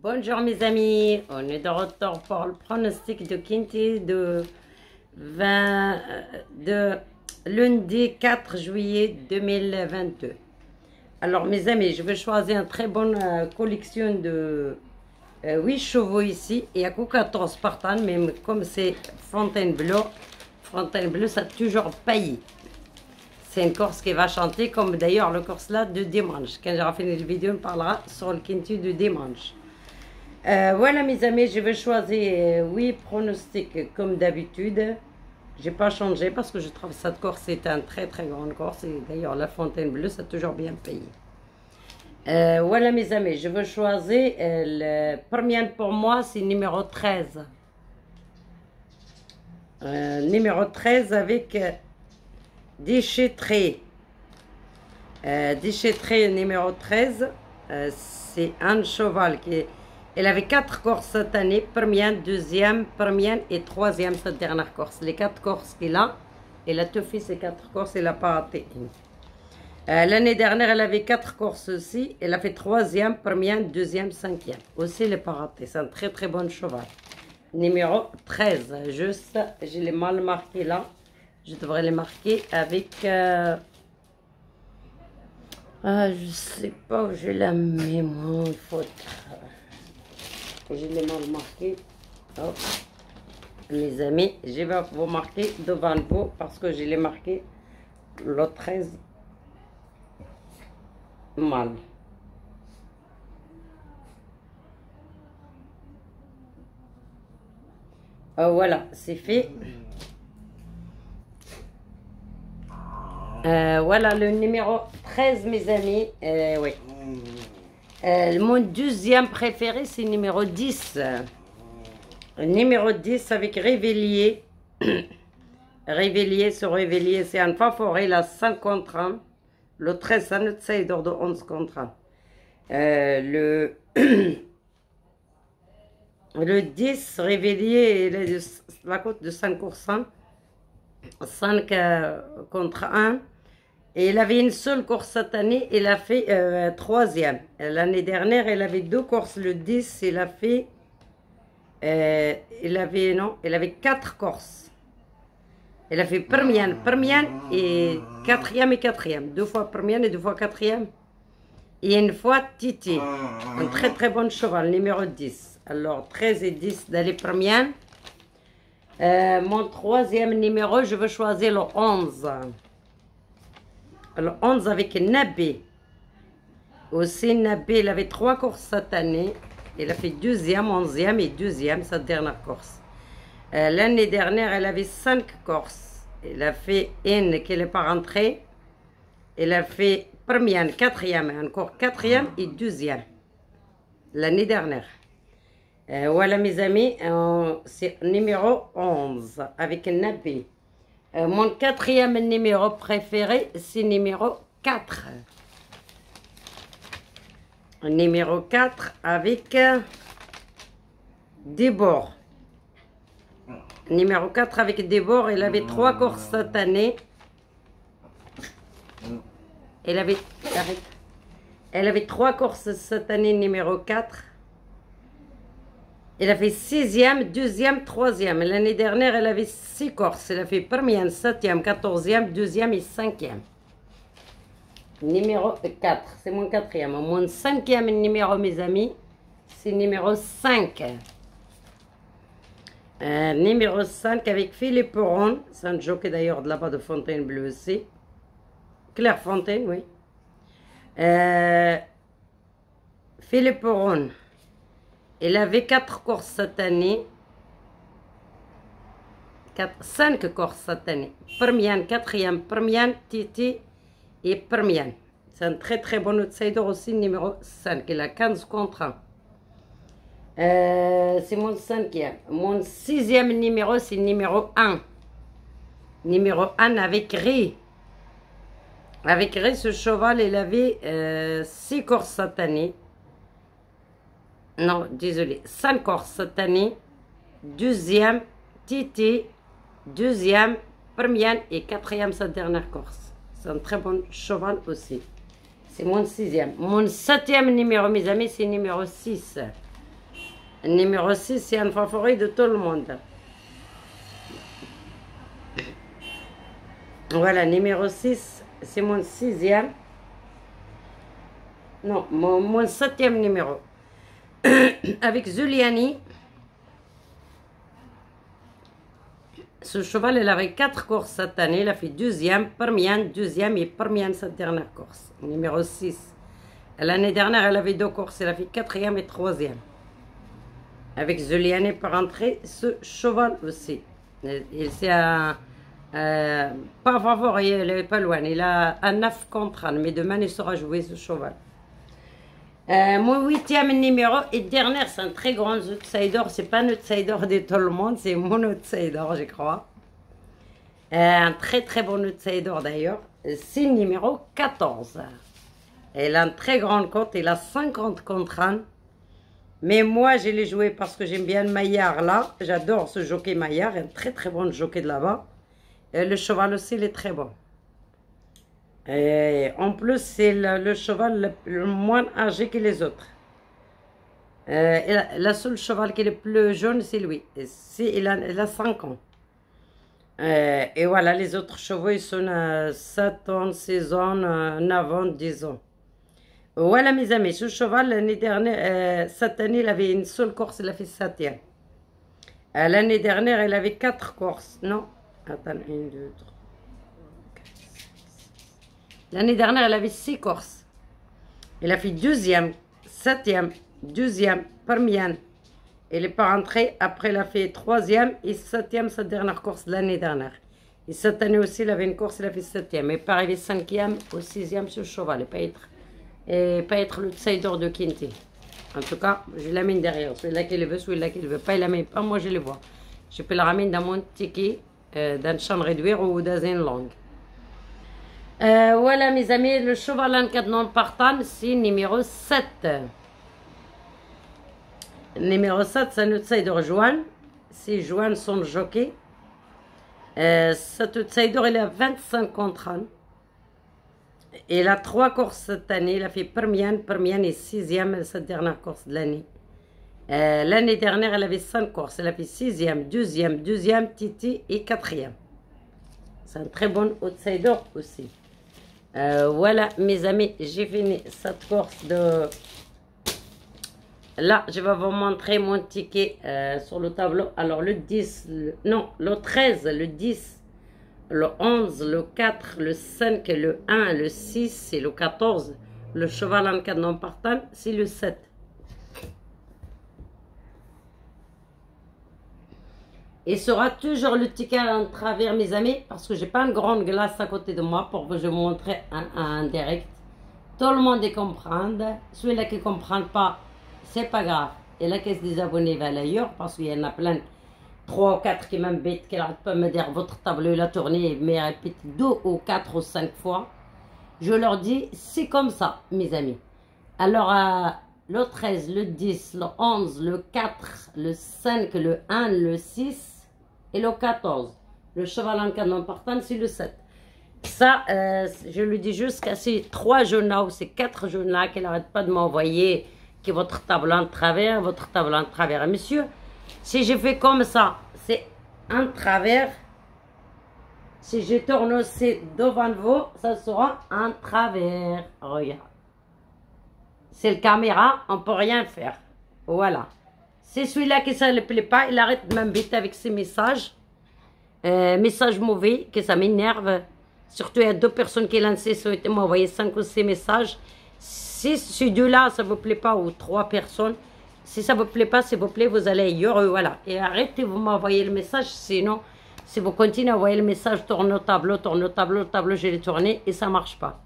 Bonjour mes amis, on est de retour pour le pronostic de Kinty de lundi 4 juillet 2022. Alors mes amis, je vais choisir une très bonne collection de 8 chevaux ici. Il y a que 14 partants, mais comme c'est Fontainebleau, ça a toujours payé. C'est une course qui va chanter, comme d'ailleurs le course là de dimanche. Quand j'aurai fini la vidéo, on parlera sur le Kinty de dimanche. Voilà mes amis, je vais choisir 8 pronostics comme d'habitude. J'ai pas changé parce que je trouve que cette course est une très grande course. Et d'ailleurs la Fontainebleau, ça a toujours bien payé. Voilà mes amis, je vais choisir le premier pour moi, c'est numéro 13. Numéro 13 avec Déchettré. Déchettré numéro 13, c'est un cheval qui... Elle avait 4 courses cette année, première, deuxième, première et troisième cette dernière course. Les 4 courses qu'il a, elle a tout fait ces 4 courses, elle n'a pas raté une. L'année dernière, elle avait 4 courses aussi. Elle a fait troisième, première, deuxième, cinquième. Aussi, elle n'a pas raté. C'est un très bon cheval. Numéro 13. Juste, je l'ai mal marqué là. Je devrais les marquer avec... je sais pas où je la mets, moi. Il faut... Je l'ai mal marqué. Hop. Mes amis, je vais vous marquer devant vous parce que je l'ai marqué le 13 mal. Voilà, c'est fait. Voilà le numéro 13, mes amis. Oui. Mon deuxième préféré, c'est numéro 10. Numéro 10 avec Réveillé. Réveillé, c'est un favori, la 5 contre 1. Le 13, c'est un outsider de 11 contre 1. Le 10, Réveillé, il est la cote de 5%. 5 contre 1. Et il avait une seule course cette année, il a fait troisième. L'année dernière, il avait 2 courses. Le 10, il a fait... il avait 4 courses. Il a fait première et quatrième. 2 fois première et 2 fois quatrième. Et une fois Titi. Un très bon cheval, numéro 10. Alors, 13 et 10 dans les premières. Mon troisième numéro, je veux choisir le 11. Le 11 avec Nabé. Aussi, Nabé, il avait 3 courses cette année. Il a fait deuxième, 11e et deuxième, cette dernière course. L'année dernière, elle avait 5 courses. Il a fait une qui n'est pas rentrée. Il a fait première, quatrième, encore quatrième et deuxième. L'année dernière. Voilà mes amis, c'est numéro 11 avec Nabé. Mon quatrième numéro préféré, c'est numéro 4. Numéro 4 avec Débord. Numéro 4 avec Débord, il avait 3 courses cette année. Elle avait 3 courses cette année, numéro 4. Elle a fait 6e, 2e, 3e. L'année dernière, elle avait 6 courses. Elle a fait 1er, 7e, 14e, 2e et 5e. Numéro 4, c'est mon 4e. Mon 5e numéro, mes amis, c'est numéro 5. Numéro 5 avec Philippe Ron. C'est un jockey d'ailleurs de là-bas de Fontainebleau aussi. Clairefontaine, oui. Philippe Ron. Il avait 4 courses cette année. 5 courses cette année. Première, quatrième, première, Titi et première. C'est un très bon outsider aussi, numéro 5. Il a 15 contre 1. C'est mon 5e. Mon 6e numéro, c'est numéro 1. Numéro 1 avec Ré. Avec Ré, ce cheval, il avait 6 courses cette année. Non, désolé, 5 courses cette année. Deuxième, Titi. Deuxième, première et quatrième cette dernière course. C'est un très bon cheval aussi. C'est mon 6e. Mon 7e numéro, mes amis, c'est numéro 6. Le numéro 6, c'est un favori de tout le monde. Voilà, numéro 6, c'est mon sixième. Non, mon septième numéro. Avec Zuliani. Ce cheval, il avait 4 courses cette année. Il a fait deuxième, première, deuxième et première cette dernière course. Numéro 6. L'année dernière, elle avait 2 courses. Elle a fait quatrième et troisième. Avec Zuliani pour entrer, ce cheval aussi. Il s'est pas favori, il n'est pas loin. Il a un 9 contre 1, mais demain, il saura jouer ce cheval. Mon huitième numéro et dernier, c'est un très grand outsider. C'est pas un outsider de tout le monde, c'est mon outsider, je crois. Un très très bon outsider d'ailleurs. C'est le numéro 14. Il a une très grande cote, il a 50 contre 1. Mais moi, je l'ai joué parce que j'aime bien le Maillard là. J'adore ce jockey Maillard, un très très bon jockey de là-bas. Le cheval aussi, il est très bon. Et en plus, c'est le cheval le moins âgé que les autres. La seule cheval qui est le plus jeune, c'est lui. Il a 5 ans. Et voilà, les autres chevaux, ils sont 7 ans, 6 ans, 9 ans, 10 ans. Voilà, mes amis, ce cheval, l'année dernière, cette année, il avait une seule course, il a fait 7e. L'année dernière, il avait 4 courses. Non, attends, 1, 2, 3. L'année dernière, elle avait 6 courses. Elle a fait deuxième, septième, deuxième, première. Elle n'est pas rentrée. Après, elle a fait troisième et septième, sa dernière course de l'année dernière. Et cette année aussi, elle avait une course, elle a fait septième. Elle n'est pas arrivée cinquième ou sixième sur le cheval. Et pas être l'outsider de Kinty. En tout cas, je l'amène derrière. Celui-là qui le veut, celui-là qui ne le veut pas, il ne l'amène pas. Moi, je le vois. Je peux la ramener dans mon ticket, dans une chambre réduite ou dans une longue. Voilà mes amis, le cheval en cas de non partant, c'est numéro 7. Numéro 7, c'est un outsider Joanne. C'est Joanne son jockey. Cet outsider, il a 25 contre 1. Il a 3 courses cette année. Il a fait première et 6e cette dernière course de l'année. L'année dernière, elle avait 5 courses. Elle a fait 6e, 2e, Titi et 4e. C'est un très bon outsider aussi. Voilà mes amis, j'ai fini cette course de... Là, je vais vous montrer mon ticket sur le tableau. Alors le 10, le 13, le 10, le 11, le 4, le 5, le 1, le 6 et le 14. Le cheval en cas de non partant, c'est le 7. Il sera toujours le ticket en travers, mes amis, parce que j'ai pas une grande glace à côté de moi pour que je vous montre en direct. Tout le monde comprend. Celui-là qui ne comprend pas, c'est pas grave. Et la caisse des abonnés va ailleurs, parce qu'il y en a plein, 3 ou 4 qui m'embêtent, qui n'arrêtent pas de me dire votre tableau, la tournée, mais répète 2 ou 4 ou 5 fois. Je leur dis, c'est comme ça, mes amis. Alors, le 13, le 10, le 11, le 4, le 5, le 1, le 6 et le 14. Le cheval en cas non partant, c'est le 7. Ça, je lui dis juste que ces 3 jeunes-là ou ces 4 jeunes-là qui n'arrêtent pas de m'envoyer que votre tableau en travers, votre tableau en travers. Monsieur, si je fais comme ça, c'est en travers. Si je tourne aussi devant vous, ça sera en travers. Regarde. C'est le caméra, on ne peut rien faire. Voilà. C'est celui-là qui ne le plaît pas, il arrête de m'embêter avec ses messages. Messages mauvais, que ça m'énerve. Surtout, il y a 2 personnes qui lancé, m'ont envoyé 5 ou 6 messages. Si ces 2-là, ça ne vous plaît pas, ou 3 personnes, si ça ne vous plaît pas, s'il vous plaît, vous allez ailleurs, voilà. Et arrêtez, vous m'envoyez le message, sinon, si vous continuez à envoyer le message, tourne au tableau, je l'ai tourné, et ça ne marche pas.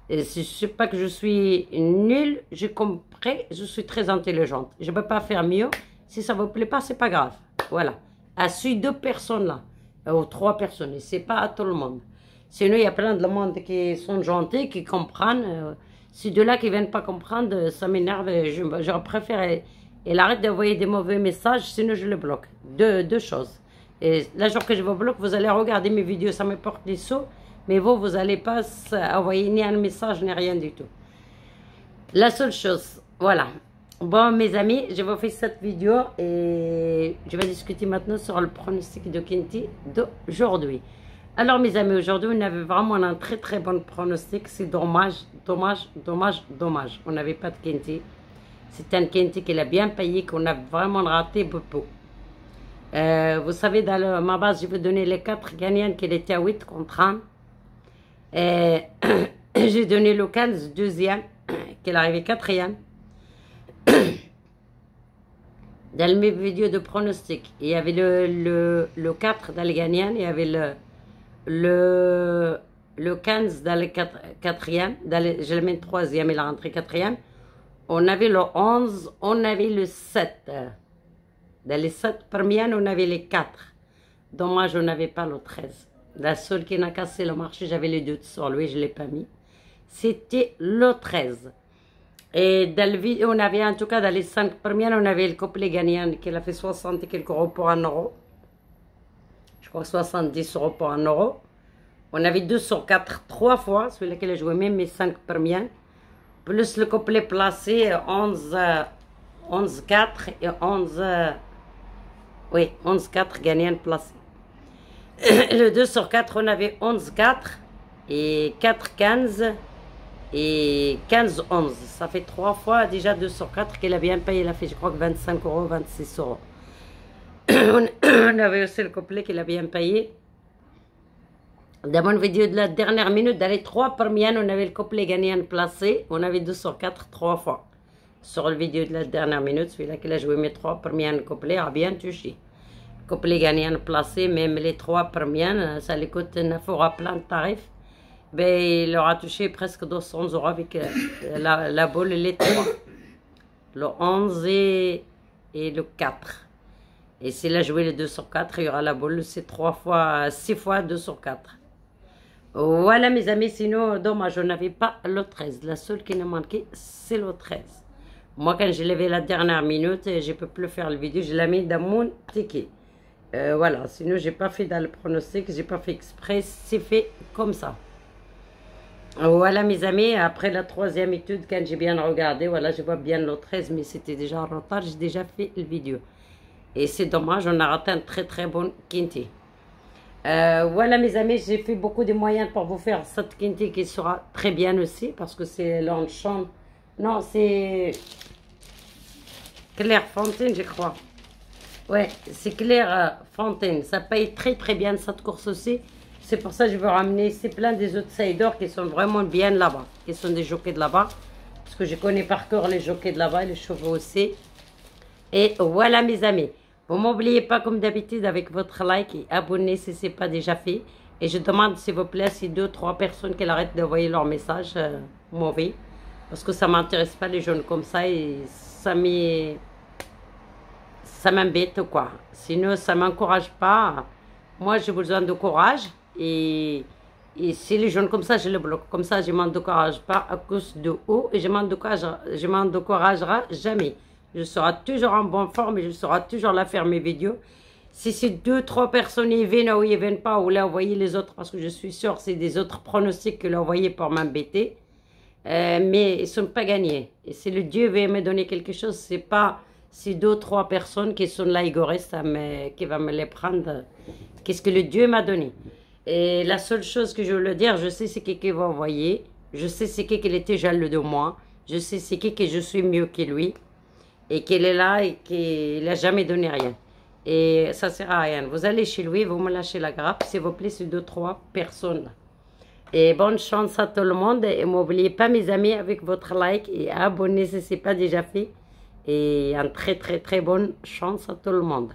Et je ne sais pas que je suis nulle, j'ai compris, je suis très intelligente. Je ne peux pas faire mieux. Si ça ne vous plaît pas, ce n'est pas grave. Voilà. À ces 2 personnes-là, ou 3 personnes, et ce n'est pas à tout le monde. Sinon, il y a plein de monde qui sont gentils, qui comprennent. Ces 2-là qui ne viennent pas comprendre, ça m'énerve. Je préfère, il arrête d'envoyer des mauvais messages, sinon je le bloque. Deux choses. Et la jour que je vous bloque, vous allez regarder mes vidéos, ça me porte des sous. Mais vous n'allez pas envoyer ni un message, ni rien du tout. La seule chose, voilà. Bon, mes amis, je vous fais cette vidéo et je vais discuter maintenant sur le pronostic de Kinty d'aujourd'hui. Alors, mes amis, aujourd'hui, on avait vraiment un très très bon pronostic. C'est dommage, dommage, dommage, dommage. On n'avait pas de Kinty. C'est un Kinty qui l'a bien payé, qu'on a vraiment raté beaucoup. Vous savez, dans ma base, je vais donner les 4 gagnants qui étaient à 8 contre 1. J'ai donné le 15 deuxième, qui est arrivé quatrième. Dans mes vidéos de pronostic, il y avait le 4 dans les gagnants, il y avait le 15 dans le quatrième, je le mets troisième, il est rentré quatrième. On avait le 11, on avait le 7. Dans les 7 premières, on avait les 4. Dommage, on n'avait pas le 13. La seule qui n'a cassé le marché, j'avais les deux sur lui, je ne l'ai pas mis. C'était le 13. Et dans le vidéo, on avait en tout cas dans les 5 premières, on avait le couplet gagnant qui a fait 60 et quelques euros pour 1 euro. Je crois 70 euros pour 1 euro. On avait 2 sur 4, 3 fois, celui-là qui a joué même mes 5 premières. Plus le couplet placé, 11-4 et 11-4 gagnants placés. Le 2 sur 4, on avait 11-4 et 4-15. Et 15-11, ça fait 3 fois déjà 2 sur 4 qu'il a bien payé. Il a fait, je crois, que 25 euros, 26 euros. On avait aussi le couplet qu'il a bien payé. Dans mon vidéo de la dernière minute, dans les 3 premières, on avait le couplet gagnant placé. On avait 2 sur 4, 3 fois. Sur le vidéo de la dernière minute, celui-là qui a joué mes 3 premières couplets a bien touché. Couplet gagnant placé, même les 3 premières, ça lui coûte 9 euros à plein de tarifs. Ben, il aura touché presque 200 euros avec la boule et les 3. Le 11 et le 4. Et s'il a joué les 2 sur 4, il y aura la boule, c'est 6 fois 2 sur 4. Voilà mes amis, sinon dommage, on n'avait pas le 13. La seule qui nous manquait, c'est le 13. Moi, quand j'ai levé la dernière minute, je ne peux plus faire la vidéo, je l'ai mis dans mon ticket. Voilà, sinon j'ai pas fait dans le pronostic, j'ai pas fait exprès, c'est fait comme ça. Voilà mes amis, après la 3e étude, quand j'ai bien regardé, voilà, je vois bien le 13, mais c'était déjà en retard, j'ai déjà fait la vidéo. Et c'est dommage, on a raté un très très bon Kinty. Voilà mes amis, j'ai fait beaucoup de moyens pour vous faire cette Kinty qui sera très bien aussi, parce que c'est l'enchant. Non, c'est Claire Fontaine, je crois. Ouais, c'est Claire Fontaine, ça paye très très bien cette course aussi. C'est pour ça que je veux ramener ici plein des outsiders qui sont vraiment bien là-bas, qui sont des jockeys de là-bas. Parce que je connais par cœur les jockeys de là-bas et les chevaux aussi. Et voilà mes amis. Vous m'oubliez pas comme d'habitude avec votre like et abonnez si ce n'est pas déjà fait. Et je demande s'il vous plaît si 2-3 personnes qui arrêtent d'envoyer leurs messages mauvais. Parce que ça ne m'intéresse pas les jeunes comme ça et ça m'embête quoi. Sinon ça ne m'encourage pas. Moi j'ai besoin de courage. Et si les jeunes comme ça, je le bloque. Comme ça, je ne m'encourage pas à cause de eux et je ne m'encouragera jamais. Je serai toujours en bonne forme et je serai toujours là à faire mes vidéos. Si ces 2-3 personnes y viennent ou ils ne viennent pas, ou là, envoyer les autres, parce que je suis sûre c'est des autres pronostics que l'on envoyé pour m'embêter. Mais ils ne sont pas gagnés. Et si le Dieu veut me donner quelque chose, ce n'est pas ces 2-3 personnes qui sont là égoïstes qui vont me les prendre. Qu'est-ce que le Dieu m'a donné? Et la seule chose que je veux le dire, je sais c'est qui va envoyer. Je sais c'est qui était jaloux de moi. Je sais c'est qui que je suis mieux que lui. Et qu'il est là et qu'il n'a jamais donné rien. Et ça ne sert à rien. Vous allez chez lui, vous me lâchez la grappe. S'il vous plaît, c'est 2-3 personnes. Et bonne chance à tout le monde. Et n'oubliez pas mes amis avec votre like et abonnez si ce n'est pas déjà fait. Et une très très très bonne chance à tout le monde.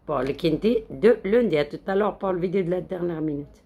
Pour le Kinty de lundi. À tout à l'heure pour le vidéo de la dernière minute.